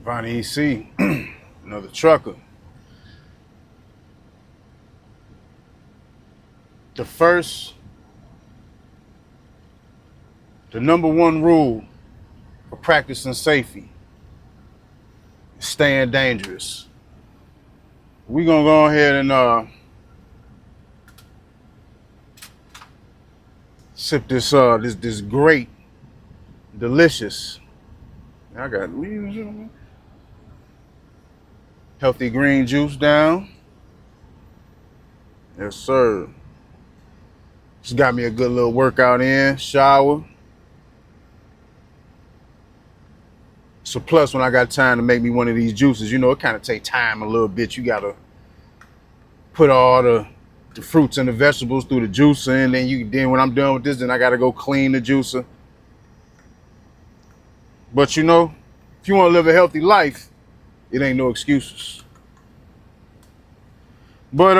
Bonnie EC, another trucker. The number one rule for practicing safety is staying dangerous. We're gonna go ahead and sip this great, delicious. I got healthy green juice down. Yes, sir. Just got me a good little workout in, shower. So plus when I got time to make me one of these juices, you know, it kind of take time a little bit. You gotta put all the fruits and the vegetables through the juicer, and then when I'm done with this, then I gotta go clean the juicer. But you know, if you want to live a healthy life, it ain't no excuses. But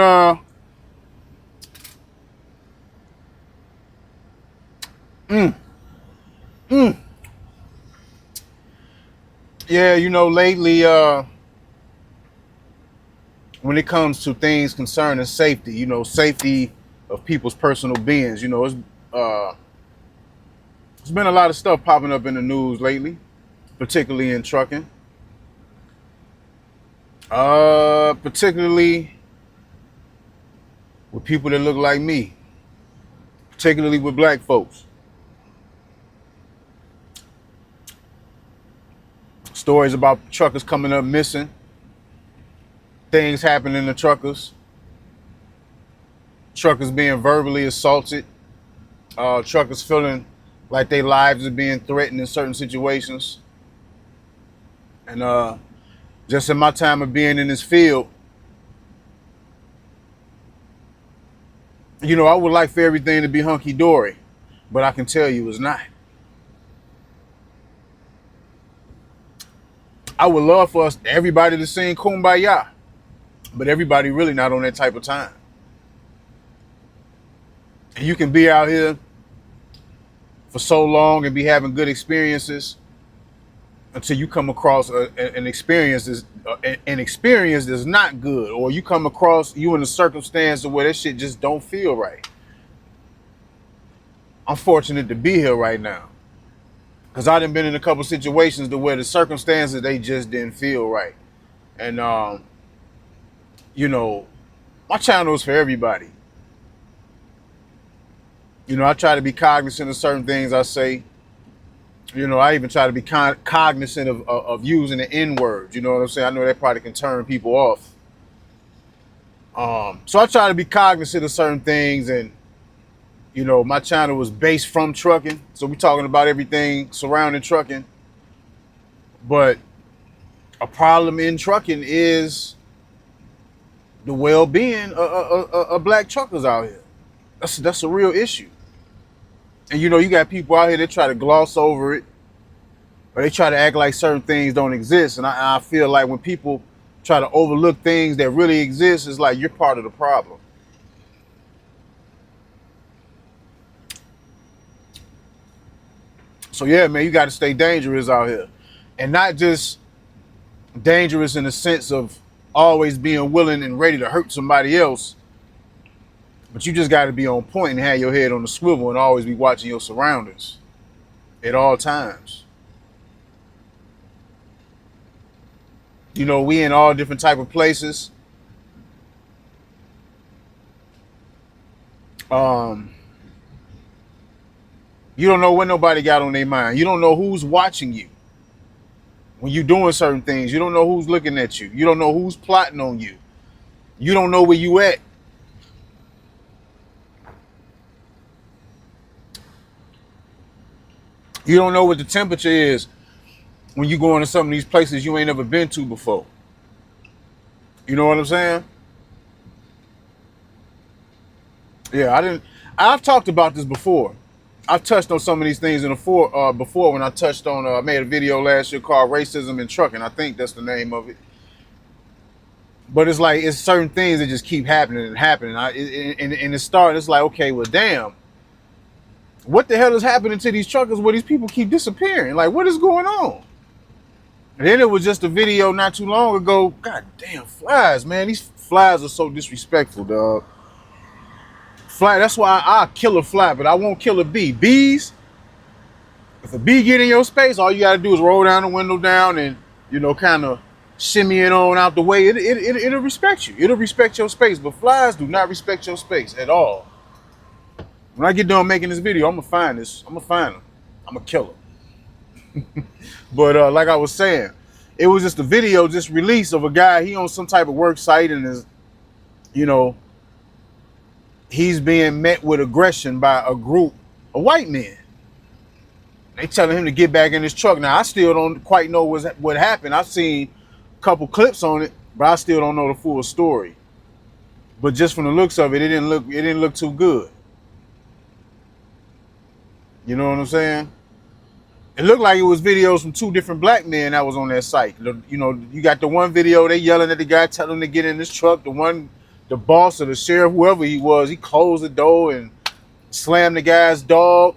yeah, you know, lately, when it comes to things concerning safety, you know, safety of people's personal beings, you know, it's been a lot of stuff popping up in the news lately, particularly in trucking. Particularly with people that look like me, particularly with black folks. Stories about truckers coming up missing, things happening to truckers being verbally assaulted, truckers feeling like their lives are being threatened in certain situations. And just in my time of being in this field, you know, I would like for everything to be hunky-dory, but I can tell you it's not. I would love for everybody to sing Kumbaya, but everybody really not on that type of time. And you can be out here for so long and be having good experiences until you come across an experience that's not good, or you come across you in a circumstance where that shit just don't feel right. I'm fortunate to be here right now because I done been in a couple situations to where the circumstances, they just didn't feel right. And you know, my channel is for everybody. You know, I try to be cognizant of certain things I say. You know, I even try to be cognizant of using the N-word. You know what I'm saying? I know that probably can turn people off. So I try to be cognizant of certain things, and you know, my channel was based from trucking, so we're talking about everything surrounding trucking. But a problem in trucking is the well-being of black truckers out here. That's a real issue. And you know, you got people out here that try to gloss over it, or they try to act like certain things don't exist. And I feel like when people try to overlook things that really exist, it's like you're part of the problem. So yeah, man, you got to stay dangerous out here, and not just dangerous in the sense of always being willing and ready to hurt somebody else, but you just got to be on point and have your head on the swivel and always be watching your surroundings at all times. You know, we in all different type of places. You don't know what nobody got on their mind. You don't know who's watching you when you're doing certain things. You don't know who's looking at you. You don't know who's plotting on you. You don't know where you at. You don't know what the temperature is when you go into some of these places you ain't never been to before. You know what I'm saying? Yeah, I've talked about this before. I've touched on some of these things before when I touched on, I made a video last year called Racism in Trucking. I think that's the name of it. But it's like, it's certain things that just keep happening and happening. And it's starting, it's like, okay, well, damn. What the hell is happening to these truckers where these people keep disappearing? Like, what is going on? And then it was just a video not too long ago. God damn, flies, man. These flies are so disrespectful, dog. Fly, that's why I'll kill a fly, but I won't kill a bee. Bees, if a bee get in your space, all you gotta do is roll down the window down and, kind of shimmy it on out the way. It'll respect you. It'll respect your space. But flies do not respect your space at all. When I get done making this video, I'm gonna find this. I'm gonna find them. I'm gonna kill them. But like I was saying, it was just a video just released of a guy. He on some type of work site and is, you know, he's being met with aggression by a group of white men. They telling him to get back in his truck. Now I still don't quite know what happened. I've seen a couple clips on it, but I still don't know the full story. But just from the looks of it, it didn't look too good. You know what I'm saying? It looked like it was videos from two different black men that was on that site. You got the one video, they yelling at the guy, telling him to get in this truck. The boss or the sheriff, whoever he was, he closed the door and slammed the guy's dog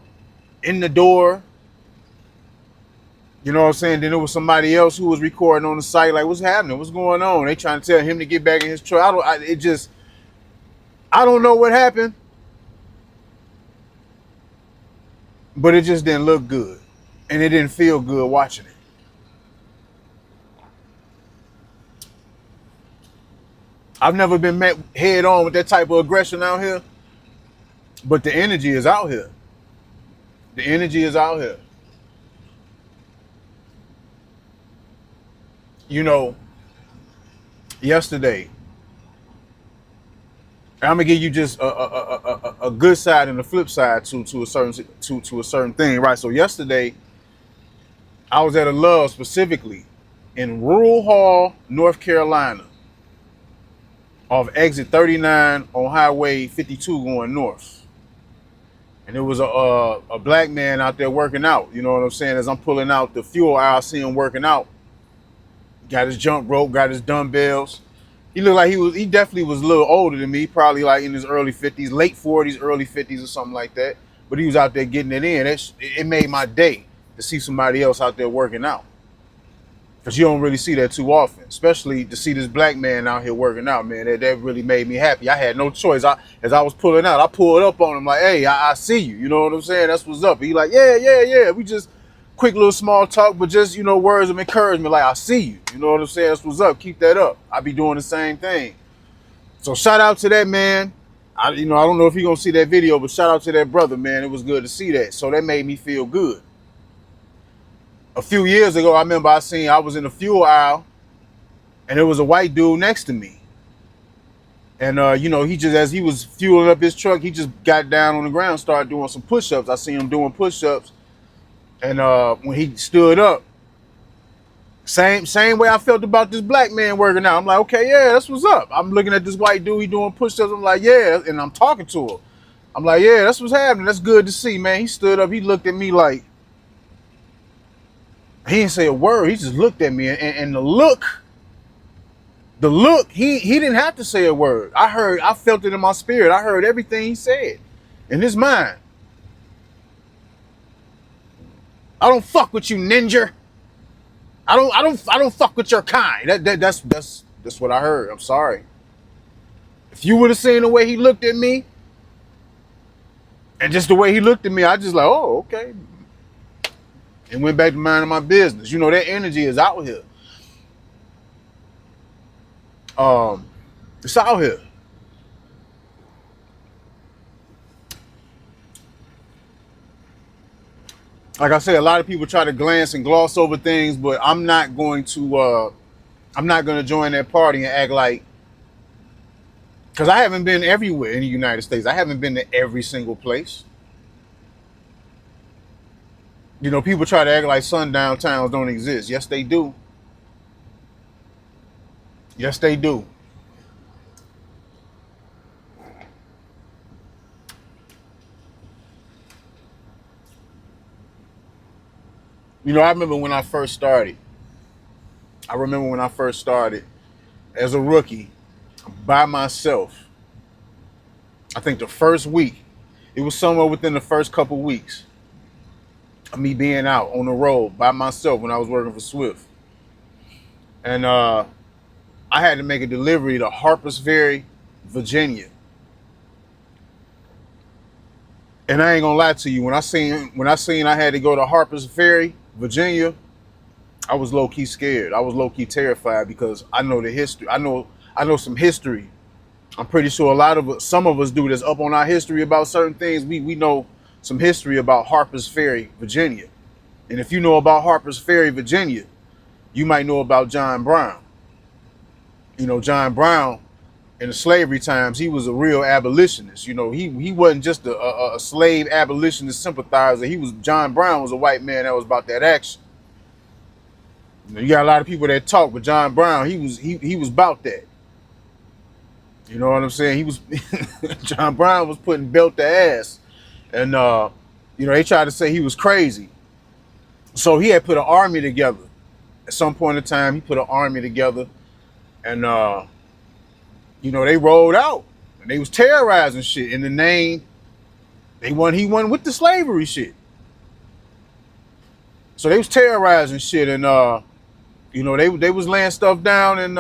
in the door. You know what I'm saying? Then there was somebody else who was recording on the site, like, what's happening? What's going on? They trying to tell him to get back in his truck. I don't know what happened, but it just didn't look good. And it didn't feel good watching it. I've never been met head on with that type of aggression out here, but the energy is out here. The energy is out here. Yesterday, I'm gonna give you just a good side and a flip side to a certain thing, right? So yesterday, I was at a Love specifically in Rural Hall, North Carolina, off exit 39 on Highway 52 going north. And there was a black man out there working out. You know what I'm saying? As I'm pulling out the fuel aisle, I see him working out. Got his jump rope, got his dumbbells. He looked like he definitely was a little older than me, probably like in his early 50s, late 40s, early 50s or something like that. But he was out there getting it in. It made my day to see somebody else out there working out. Because you don't really see that too often, especially to see this black man out here working out, man. That really made me happy. I had no choice. As I was pulling out, I pulled up on him like, hey, I see you. You know what I'm saying? That's what's up. He like, yeah. We just quick little small talk, but just, words of encouragement. Like, I see you. You know what I'm saying? That's what's up. Keep that up. I be doing the same thing. So shout out to that man. I don't know if he gonna see that video, but shout out to that brother, man. It was good to see that. So that made me feel good. A few years ago, I remember I was in the fuel aisle and there was a white dude next to me. And, he just, as he was fueling up his truck, he just got down on the ground, started doing some push-ups. I seen him doing push-ups. And when he stood up, same way I felt about this black man working out. I'm like, okay, yeah, that's what's up. I'm looking at this white dude, he doing push-ups. I'm like, yeah, and I'm talking to him. I'm like, yeah, that's what's happening. That's good to see, man. He stood up, he looked at me like, he didn't say a word. He just looked at me, and the look, he didn't have to say a word. I felt it in my spirit. I heard everything he said in his mind. I don't fuck with you, ninja. I don't fuck with your kind. That's what I heard. I'm sorry. If you would have seen the way he looked at me, and just the way he looked at me, I just like, oh, okay. And went back to minding my business. That energy is out here. It's out here. Like I said, a lot of people try to glance and gloss over things, but I'm not going to join that party and act like, because I haven't been everywhere in the United States. I haven't been to every single place. People try to act like sundown towns don't exist. Yes, they do. Yes, they do. I remember when I first started. As a rookie, by myself. I think the first week, it was somewhere within the first couple weeks of me being out on the road by myself when I was working for Swift. and I had to make a delivery to Harpers Ferry, Virginia. And I ain't gonna lie to you, when I seen I had to go to Harpers Ferry, Virginia, I was low key scared. I was low key terrified because I know the history. I know some history. I'm pretty sure some of us do this up on our history about certain things. We know some history about Harpers Ferry, Virginia. And if you know about Harpers Ferry, Virginia, you might know about John Brown. John Brown in the slavery times, he was a real abolitionist. He wasn't just a slave abolitionist sympathizer. John Brown was a white man that was about that action. You got a lot of people that talk, but John Brown, he was about that. You know what I'm saying? He was John Brown was putting belt to ass, and they tried to say he was crazy. So he had put an army together. At some point in time, he put an army together, and they rolled out and they was terrorizing shit in the name. He won with the slavery shit. So they was terrorizing shit, and they was laying stuff down, and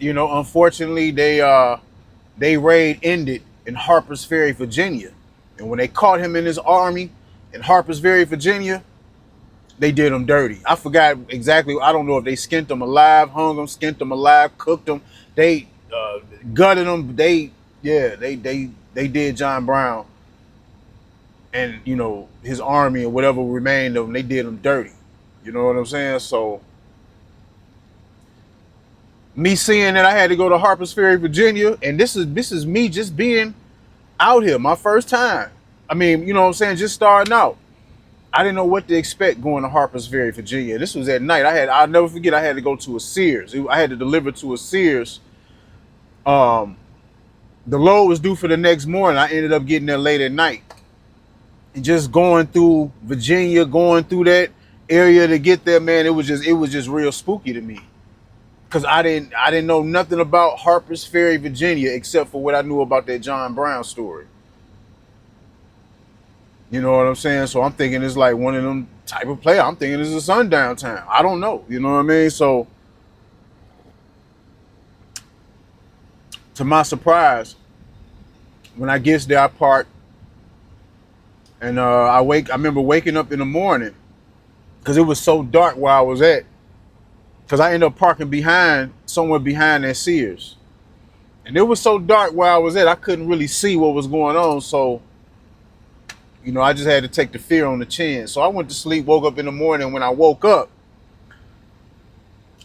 unfortunately they raid ended in Harpers Ferry, Virginia. And when they caught him in his army in Harpers Ferry, Virginia, they did him dirty. I forgot exactly. I don't know if they skinned him alive, hung him, skinned him alive, cooked him. They gutted him. They did John Brown and his army or whatever remained of him. They did him dirty. You know what I'm saying? So me seeing that I had to go to Harpers Ferry, Virginia, and this is me just being out here, my first time. I mean, you know what I'm saying, just starting out. I didn't know what to expect going to Harpers Ferry, Virginia. This was at night. I'll never forget, I had to go to a Sears. I had to deliver to a Sears. The load was due for the next morning. I ended up getting there late at night. And just going through Virginia, going through that area to get there, man, it was just real spooky to me. Cause I didn't know nothing about Harpers Ferry, Virginia, except for what I knew about that John Brown story. You know what I'm saying? So I'm thinking it's like one of them type of play. I'm thinking it's a sundown town. I don't know. You know what I mean? So to my surprise, when I get there, I park, and I remember waking up in the morning because it was so dark where I was at. Because I ended up parking somewhere behind that Sears. And it was so dark where I was at, I couldn't really see what was going on. So, I just had to take the fear on the chin. So I went to sleep, woke up in the morning. When I woke up,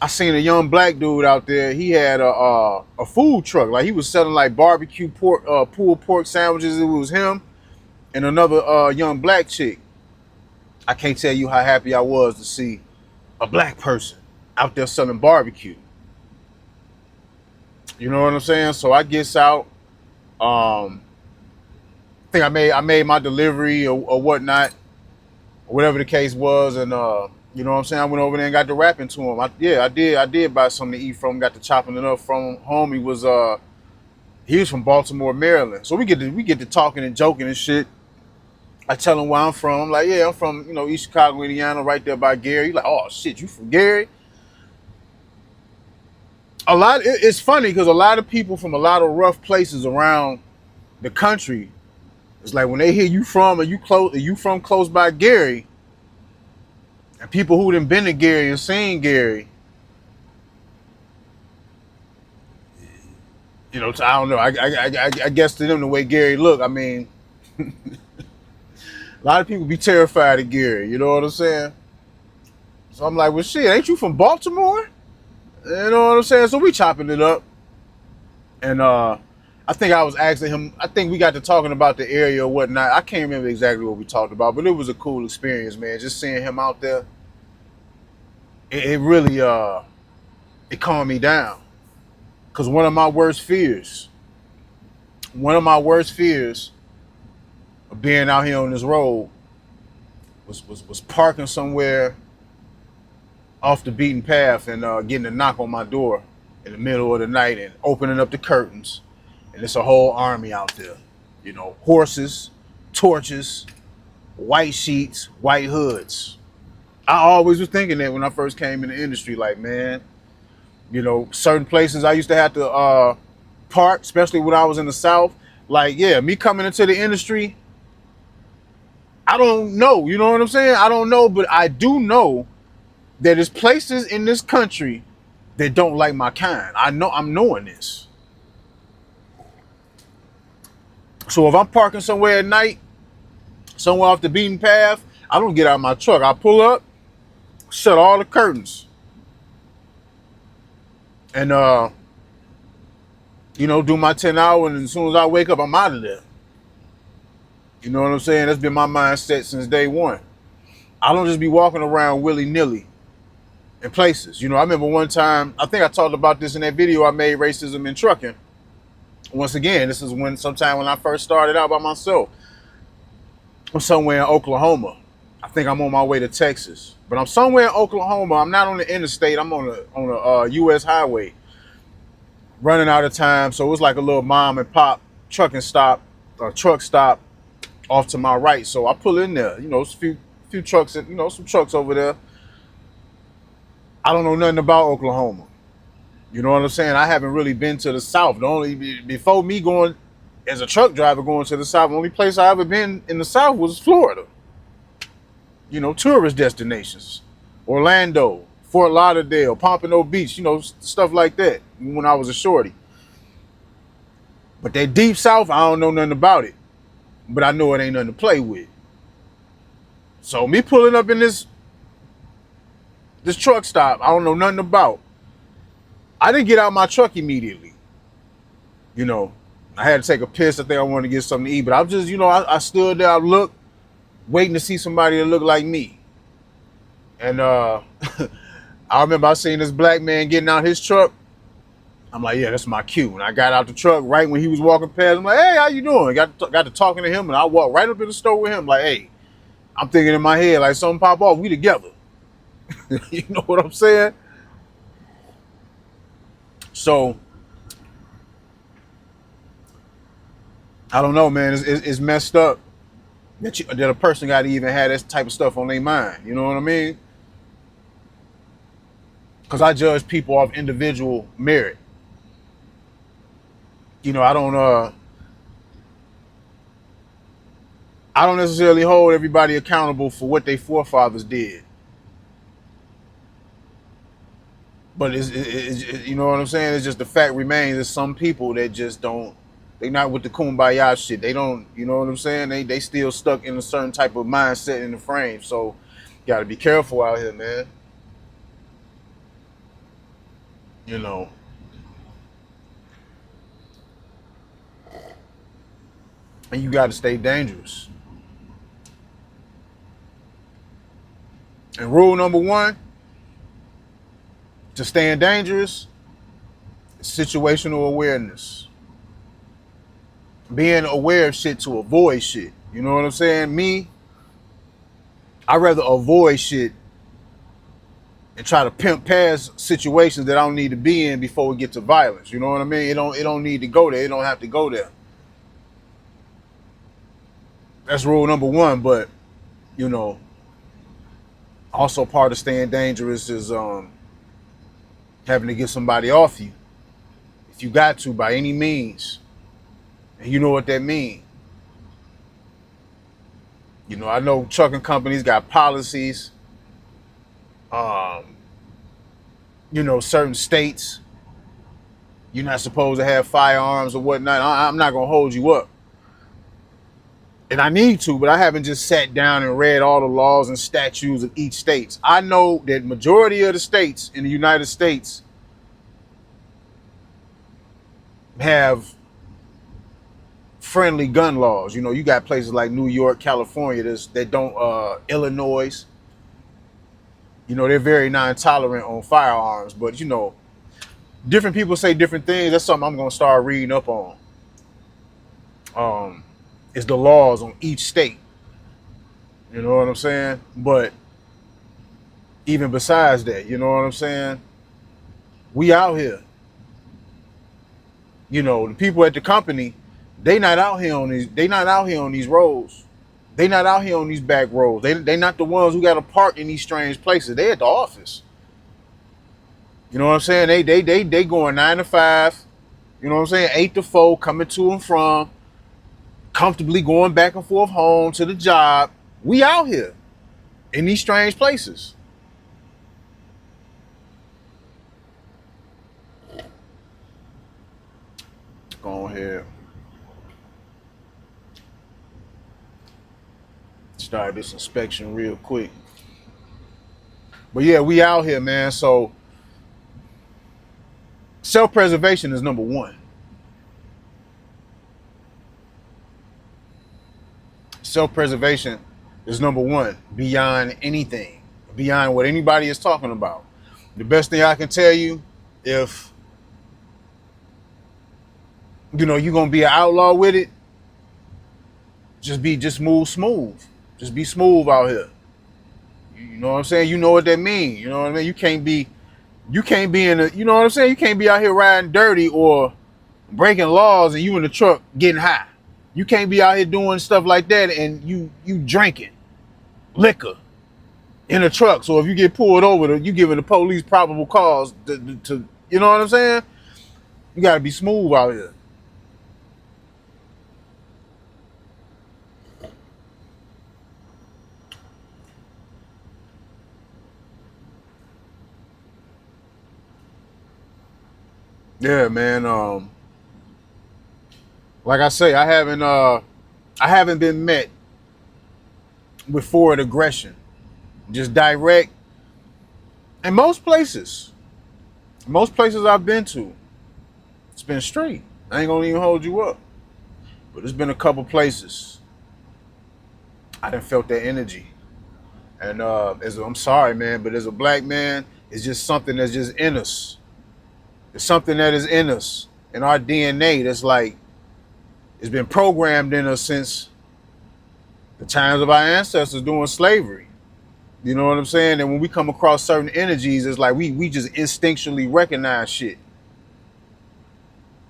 I seen a young black dude out there. He had a food truck. Like, he was selling like barbecue pork, pulled pork sandwiches. It was him and another young black chick. I can't tell you how happy I was to see a black person out there selling barbecue. You know what I'm saying? So I gets out. I think I made my delivery or whatnot, or whatever the case was, and you know what I'm saying? I went over there and got to rapping to him. I did buy something to eat from him, got to chopping it up from home. He was from Baltimore, Maryland. So we get to talking and joking and shit. I tell him where I'm from. I'm like, yeah, I'm from, East Chicago, Indiana, right there by Gary. He's like, oh shit, you from Gary? It's funny because a lot of people from a lot of rough places around the country, it's like when they hear you from close by Gary, and people who done been to Gary and seen Gary, I don't know. I guess to them the way Gary look, I mean, a lot of people be terrified of Gary. You know what I'm saying? So I'm like, well, shit, ain't you from Baltimore? You know what I'm saying? So we chopping it up. And I think I was asking him, I think we got to talking about the area or whatnot. I can't remember exactly what we talked about, but it was a cool experience, man. Just seeing him out there, it really, it calmed me down. Because one of my worst fears of being out here on this road was parking somewhere off the beaten path and getting a knock on my door in the middle of the night and opening up the curtains, and it's a whole army out there. Horses, torches, white sheets, white hoods. I always was thinking that when I first came in the industry, like, man, You know, certain places I used to have to park, especially when I was in the South. Like, yeah, me coming into the industry, I don't know. You know what I'm saying? I don't know, but I do know that there's places in this country that don't like my kind. I'm knowing this. So if I'm parking somewhere at night, somewhere off the beaten path, I don't get out of my truck. I pull up, shut all the curtains, and do my 10 hours, and as soon as I wake up, I'm out of there. You know what I'm saying? That's been my mindset since day one. I don't just be walking around willy-nilly in places. You know, I remember one time, I think I talked about this in that video I made, Racism in Trucking. Once again, this is sometime when I first started out by myself. I'm somewhere in Oklahoma. I think I'm on my way to Texas, but I'm somewhere in Oklahoma. I'm not on the interstate. I'm on a U.S. highway, running out of time. So it was like a little mom and pop truck stop off to my right. So I pull in there. You know, it's a few trucks, some trucks over there. I don't know nothing about Oklahoma. You know what I'm saying? I haven't really been to the South. Before me going as a truck driver going to the South, the only place I ever been in the South was Florida. You know, tourist destinations, Orlando, Fort Lauderdale, Pompano Beach, stuff like that when I was a shorty. But that deep South, I don't know nothing about it. But I know it ain't nothing to play with. So me pulling up in this truck stop, I don't know nothing about. I didn't get out my truck immediately. You know, I had to take a piss. I think I wanted to get something to eat. But I was just, I stood there, I looked, waiting to see somebody that looked like me. And I remember I seen this black man getting out his truck. I'm like, yeah, that's my cue. And I got out the truck right when he was walking past. I'm like, hey, how you doing? Got to talking to him, and I walked right up in the store with him. Like, hey, I'm thinking in my head, like, something pop off, we together. You know what I'm saying? So, I don't know, man. It's messed up that a person got to even have this type of stuff on their mind. You know what I mean? Because I judge people off individual merit. You know, I don't necessarily hold everybody accountable for what their forefathers did. But it's you know what I'm saying? It's just the fact remains that some people that just don't, they not with the kumbaya shit. They don't, you know what I'm saying? They still stuck in a certain type of mindset in the frame. So you gotta be careful out here, man. You know. And you gotta stay dangerous. And rule number one to staying dangerous, situational awareness. Being aware of shit to avoid shit. You know what I'm saying? Me, I'd rather avoid shit and try to pimp past situations that I don't need to be in before we get to violence. You know what I mean? It don't need to go there. It don't have to go there. That's rule number one. But, also part of staying dangerous is having to get somebody off you. If you got to, by any means. And you know what that means. You know, I know trucking companies got policies. Certain states, you're not supposed to have firearms or whatnot. I'm not going to hold you up. And I need to, but I haven't just sat down and read all the laws and statutes of each state. I know that majority of the states in the United States have friendly gun laws. You know, you got places like New York, California that don't, Illinois. You know, they're very non-tolerant on firearms, but different people say different things. That's something I'm going to start reading up on. Is the laws on each state. You know what I'm saying? But even besides that, you know what I'm saying? We out here. You know, the people at the company, they not out here on these roads. They not out here on these back roads. They not the ones who got to park in these strange places. They at the office. You know what I'm saying? They going 9 to 5. You know what I'm saying? 8 to 4, coming to and from, comfortably going back and forth home to the job. We out here in these strange places. Go ahead. Start this inspection real quick. But yeah, we out here, man. So self-preservation is number one. Self-preservation is number one beyond anything, beyond what anybody is talking about. The best thing I can tell you, if you know you're gonna be an outlaw with it, just move smooth. Just be smooth out here. You know what I'm saying? You know what that means. You know what I mean? You can't be in a, you know what I'm saying? You can't be out here riding dirty or breaking laws and you in the truck getting high. You can't be out here doing stuff like that and you drinking liquor in a truck. So if you get pulled over, you giving the police probable cause to you know what I'm saying? You gotta be smooth out here. Yeah, man. Like I say, I haven't been met with forward aggression. Just direct. And most places I've been to, it's been straight. I ain't gonna even hold you up. But there's been a couple places I done felt that energy. And I'm sorry, man, but as a black man, it's just something that's just in us. It's something that is in us, in our DNA. That's like it's been programmed in us since the times of our ancestors doing slavery. You know what I'm saying? And when we come across certain energies, it's like we just instinctually recognize shit.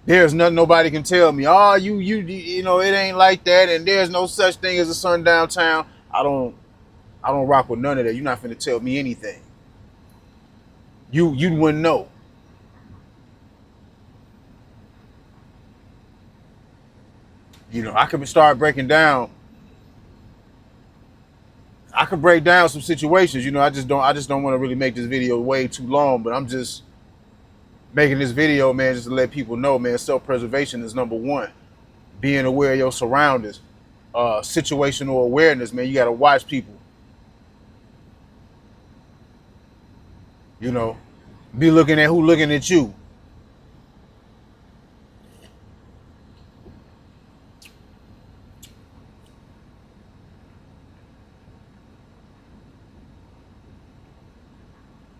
There's nothing nobody can tell me. Oh, you know it ain't like that, and there's no such thing as a sundown town. I don't rock with none of that. You're not finna tell me anything. You wouldn't know. You know, I could start breaking down. I could break down some situations. You know, I just don't want to really make this video way too long. But I'm just making this video, man, just to let people know, man. Self-preservation is number one. Being aware of your surroundings, situational awareness, man. You got to watch people. You know, be looking at who looking at you.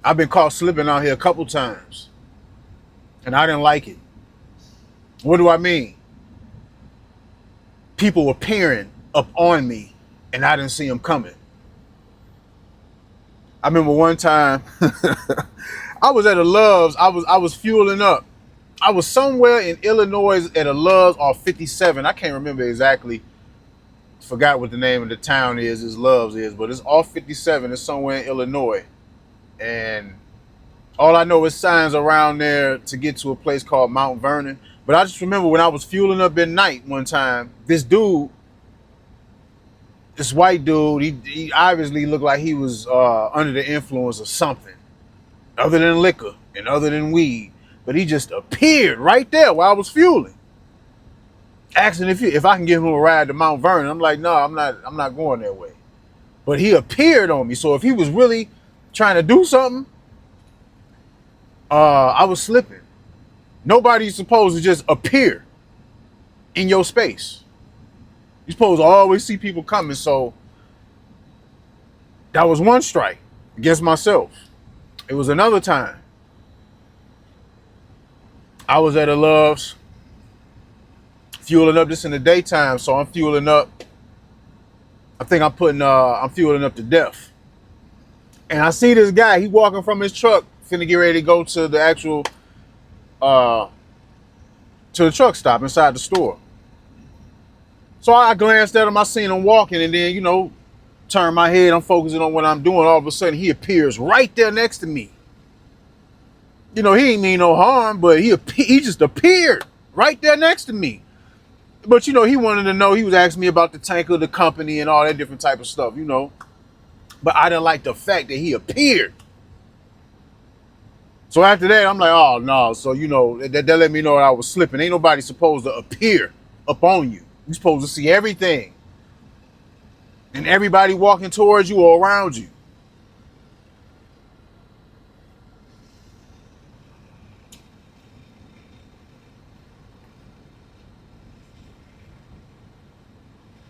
I've been caught slipping out here a couple times, and I didn't like it. What do I mean? People were peering up on me, and I didn't see them coming. I remember one time I was at a Love's. I was fueling up. I was somewhere in Illinois at a Love's off 57. I can't remember exactly. Forgot what the name of the town is. It's Love's is, but it's off 57. It's somewhere in Illinois. And all I know is signs around there to get to a place called Mount Vernon. But I just remember when I was fueling up at night one time, this white dude, he obviously looked like he was under the influence of something other than liquor and other than weed. But he just appeared right there while I was fueling, asking if I can give him a ride to Mount Vernon. I'm like, no, I'm not going that way. But he appeared on me. So if he was really trying to do something, I was slipping. Nobody's supposed to just appear in your space. You're supposed to always see people coming. So that was one strike against myself. It was another time. I was at a Love's fueling up this in the daytime. So I'm fueling up. I think I'm fueling up to death. And I see this guy, he walking from his truck, finna get ready to go to the actual, to the truck stop inside the store. So I glanced at him, I seen him walking, and then, you know, turn my head, I'm focusing on what I'm doing. All of a sudden, he appears right there next to me. You know, he ain't mean no harm, but he just appeared right there next to me. But you know, he wanted to know. He was asking me about the tank of the company and all that different type of stuff. You know, but I didn't like the fact that he appeared. So after that, I'm like, oh no. So you know, that let me know that I was slipping. Ain't nobody supposed to appear up on you. You're supposed to see everything and everybody walking towards you or around you.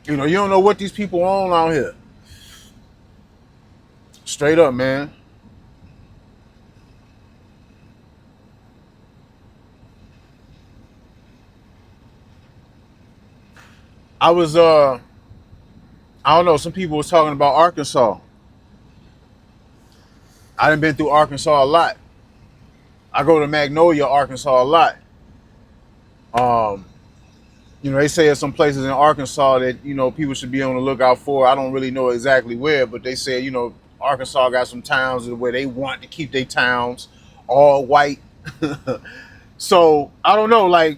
You know, you don't know what these people on out here. Straight up, man. I was I don't know, some people was talking about Arkansas. I done been through Arkansas a lot. I go to Magnolia, Arkansas a lot. Um, you know, they say there's some places in Arkansas that, you know, people should be on the lookout for. I don't really know exactly where, but they say, you know, Arkansas got some towns where they want to keep their towns all white. So I don't know, like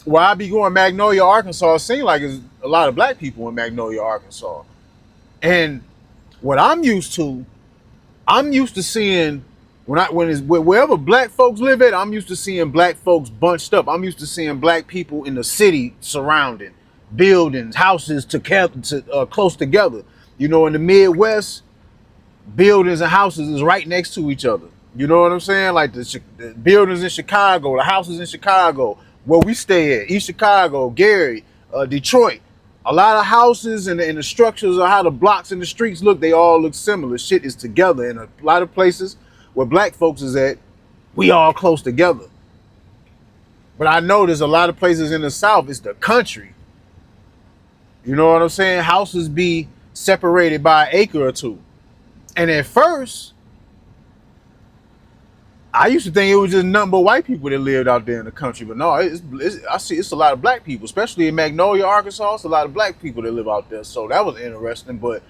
where I be going, Magnolia, Arkansas, it seems like there's a lot of black people in Magnolia, Arkansas. And what I'm used to seeing wherever black folks live at, I'm used to seeing black folks bunched up. I'm used to seeing black people in the city surrounding buildings, houses close together. You know, in the Midwest, buildings and houses is right next to each other. You know what I'm saying? Like the buildings in Chicago, the houses in Chicago, where we stay at, East Chicago, Gary, Detroit. A lot of houses and the structures of how the blocks and the streets look, they all look similar. Shit is together. In a lot of places where black folks is at, we all close together. But I know there's a lot of places in the South, it's the country. You know what I'm saying? Houses be separated by an acre or two. And at first, I used to think it was just nothing but white people that lived out there in the country, but no, I see it's a lot of black people, especially in Magnolia, Arkansas. It's a lot of black people that live out there, so that was interesting. But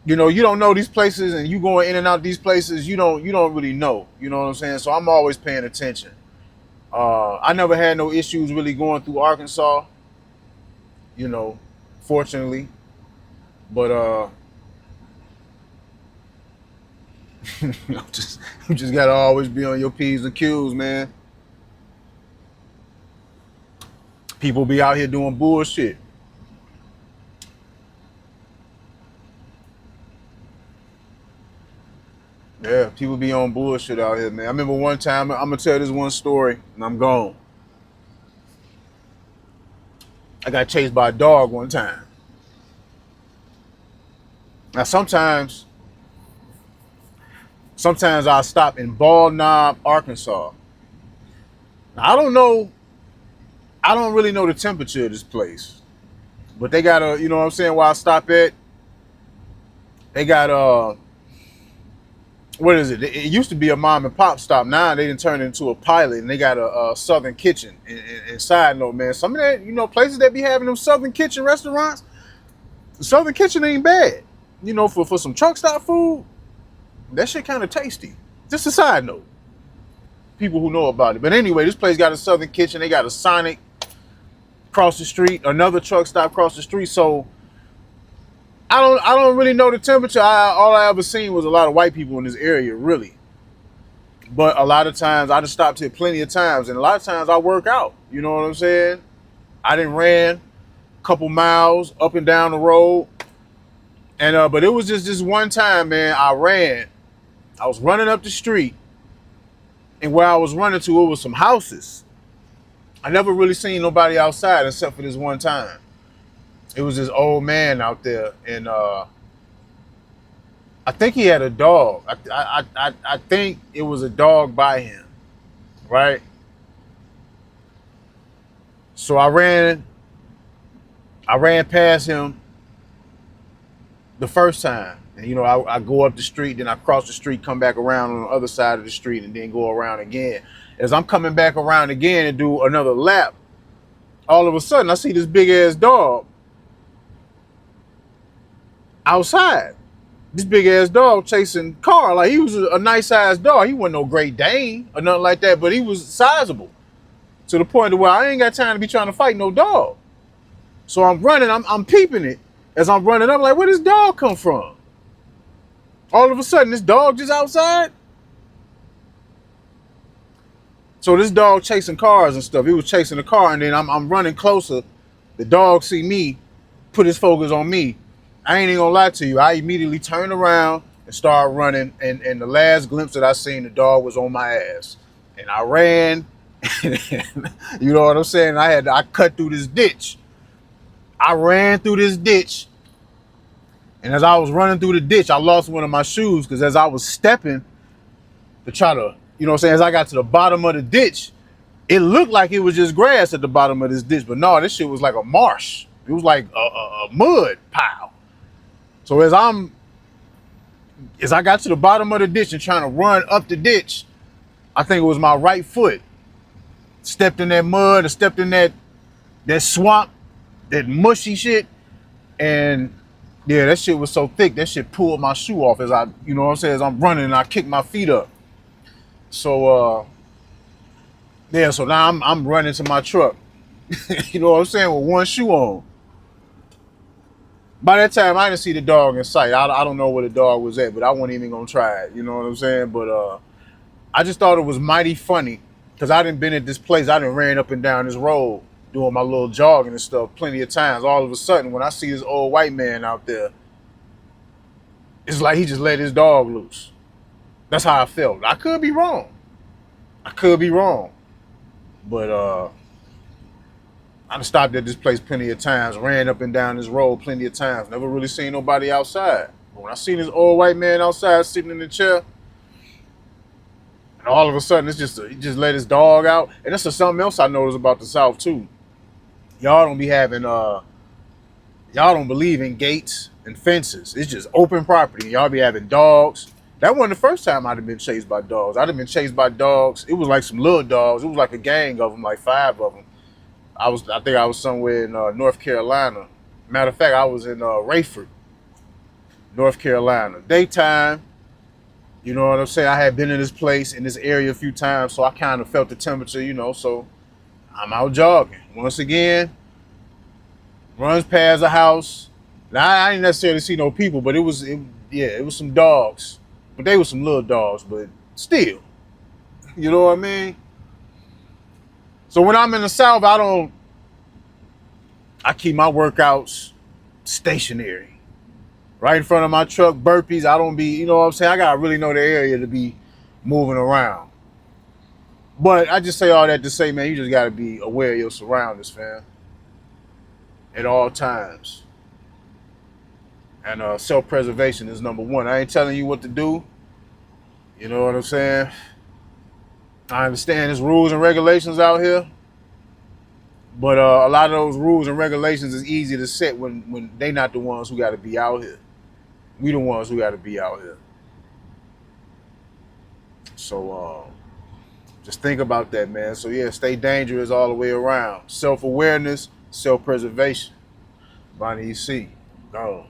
you know, you don't know these places, and you going in and out of these places, you don't really know. You know what I'm saying? So I'm always paying attention. I never had no issues really going through Arkansas, you know, fortunately, but you just gotta always be on your P's and Q's, man. People be out here doing bullshit. Yeah, people be on bullshit out here, man. I remember one time, I'm gonna tell this one story, and I'm gone. I got chased by a dog one time. Now sometimes I stop in Bald Knob, Arkansas. Now, I don't really know the temperature of this place, but they got you know what I'm saying, where I stop at, they got what is it? It used to be a mom and pop stop. Now they didn't turn it into a pilot, and they got a Southern Kitchen. And side note, man, some of that, you know, places that be having them Southern Kitchen restaurants, the Southern Kitchen ain't bad. You know, for some truck stop food, that shit kind of tasty. Just a side note, people who know about it. But anyway, this place got a Southern Kitchen. They got a Sonic across the street, another truck stop across the street. So I don't really know the temperature. All I ever seen was a lot of white people in this area, really. But a lot of times I just stopped here plenty of times, and a lot of times I work out. You know what I'm saying? I done ran a couple miles up and down the road, and but it was just this one time, man. I ran. I was running up the street, and where I was running to, it was some houses. I never really seen nobody outside except for this one time. It was this old man out there, and I think he had a dog. I think it was a dog by him, right? So I ran past him the first time, and you know, I go up the street, then I cross the street, come back around on the other side of the street, and then go around again. As I'm coming back around again and do another lap, all of a sudden I see this big ass dog outside. this big ass dog chasing Carl. Like he was a nice sized dog. He wasn't no Great Dane or nothing like that, but he was sizable to the point to where I ain't got time to be trying to fight no dog. So I'm running, I'm peeping it as I'm running. I'm like, where this dog come from? All of a sudden, this dog just outside. So this dog chasing cars and stuff. He was chasing the car, and then I'm running closer. The dog see me, put his focus on me. I ain't even gonna lie to you. I immediately turned around and started running, and the last glimpse that I seen, the dog was on my ass. And I ran, you know what I'm saying? I cut through this ditch. I ran through this ditch, and as I was running through the ditch, I lost one of my shoes because as I was stepping to try to, you know what I'm saying, as I got to the bottom of the ditch, it looked like it was just grass at the bottom of this ditch, but no, this shit was like a marsh. It was like a mud pile. So as I got to the bottom of the ditch and trying to run up the ditch, I think it was my right foot stepped in that mud or stepped in that swamp, that mushy shit, and yeah, that shit was so thick that shit pulled my shoe off as I, you know what I'm saying, as I'm running and I kicked my feet up. So yeah, so now I'm running to my truck. You know what I'm saying, with one shoe on. By that time, I didn't see the dog in sight. I don't know where the dog was at, but I wasn't even gonna try it. You know what I'm saying? But I just thought it was mighty funny because I didn't been at this place. I done ran up and down this road doing my little jogging and stuff plenty of times. All of a sudden, when I see this old white man out there, it's like he just let his dog loose. That's how I felt. I could be wrong. But I done stopped at this place plenty of times, ran up and down this road plenty of times. Never really seen nobody outside. But when I seen this old white man outside sitting in the chair, and all of a sudden he just let his dog out. And that's just something else I noticed about the South too. Y'all don't be having y'all don't believe in gates and fences. It's just open property. Y'all be having dogs. That wasn't the first time I'd have been chased by dogs. I'd have been chased by dogs. It was like some little dogs. It was like a gang of them, like 5 of them. I think I was somewhere in North Carolina. Matter of fact, I was in Rayford, North Carolina. Daytime, you know what I'm saying? I had been in this place, in this area a few times, so I kind of felt the temperature, you know, so I'm out jogging. Once again, runs past a house. Now, I didn't necessarily see no people, but it was some dogs. But they were some little dogs, but still, you know what I mean? So when I'm in the South, I keep my workouts stationary. Right in front of my truck, burpees. I don't be, you know what I'm saying? I gotta really know the area to be moving around. But I just say all that to say, man, you just gotta be aware of your surroundings, fam. At all times. And self-preservation is number one. I ain't telling you what to do. You know what I'm saying? I understand there's rules and regulations out here. But a lot of those rules and regulations is easy to set when they not the ones who got to be out here. We the ones who got to be out here. So just think about that, man. So yeah, stay dangerous all the way around. Self-awareness, self-preservation. Bonnie, you see. Gone.